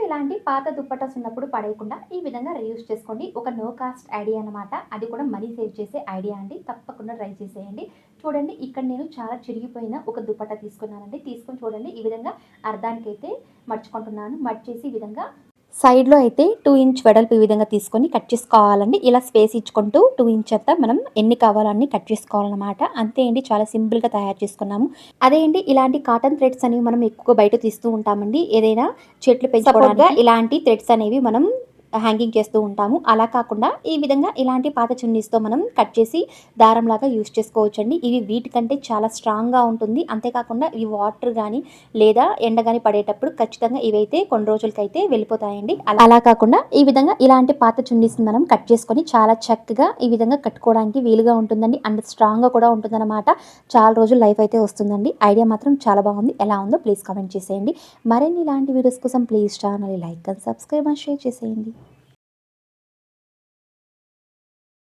ఇలాంటి పాత దుప్పటాస్ ఉన్నప్పుడు పడేయకుండా ఈ విధంగా రీయూజ్ చేసుకోండి. ఒక నో కాస్ట్ ఐడియా అనమాట. అది కూడా మనీ సేవ్ చేసే ఐడియా అండి. తప్పకుండా ట్రై చేసేయండి. చూడండి ఇక్కడ నేను చాలా చిరిగిపోయిన ఒక దుపట్టా తీసుకున్నానండి. తీసుకొని చూడండి ఈ విధంగా అర్ధానికైతే మడుచుకుంటున్నాను. మడిచేసి ఈ విధంగా సైడ్‌లో అయితే 2 ఇంచ్ వెడల్పు ఈ విధంగా తీసుకొని కట్ చేసుకోవాలండి. ఇలా స్పేస్ ఇచ్చుకుంటూ 2 ఇంచ్ అంతా మనం ఎన్ని కావాలో అన్ని కట్ చేసుకోవాలనమాట. అంతే అండి, చాలా సింపుల్‌గా తయారు చేసుకున్నాము. అదే అండి, ఇలాంటి కాటన్ థ్రెడ్స్ అనేవి మనం ఎక్కువగా బయట తీస్తూ ఉంటామండి. ఏదైనా చెట్లు పెంచుకోవడానికి ఇలాంటి థ్రెడ్స్ అనేవి మనం హ్యాంగింగ్ చేస్తూ ఉంటాము. అలా కాకుండా ఈ విధంగా ఇలాంటి పాత చున్నీస్‌తో మనం కట్ చేసి దారంలాగా యూజ్ చేసుకోవచ్చండి. ఇవి వీటికంటే చాలా స్ట్రాంగ్‌గా ఉంటుంది. అంతేకాకుండా ఇవి వాటర్ గానీ లేదా ఎండ గాని పడేటప్పుడు ఖచ్చితంగా ఇవైతే కొన్ని రోజులకైతే వెళ్ళిపోతాయండి. అలా కాకుండా ఈ విధంగా ఇలాంటి పాత చున్నీస్‌ని మనం కట్ చేసుకొని చాలా చక్కగా ఈ విధంగా కట్టుకోవడానికి వీలుగా ఉంటుందండి. అండ్ స్ట్రాంగ్‌గా కూడా ఉంటుందన్నమాట. చాలా రోజులు లైఫ్ అయితే వస్తుందండి. ఐడియా మాత్రం చాలా బాగుంది. ఎలా ఉందో ప్లీజ్ కామెంట్ చేసేయండి. మరిన్ని ఇలాంటి వీడియోస్ కోసం please channel like and subscribe and share చేసేయండి.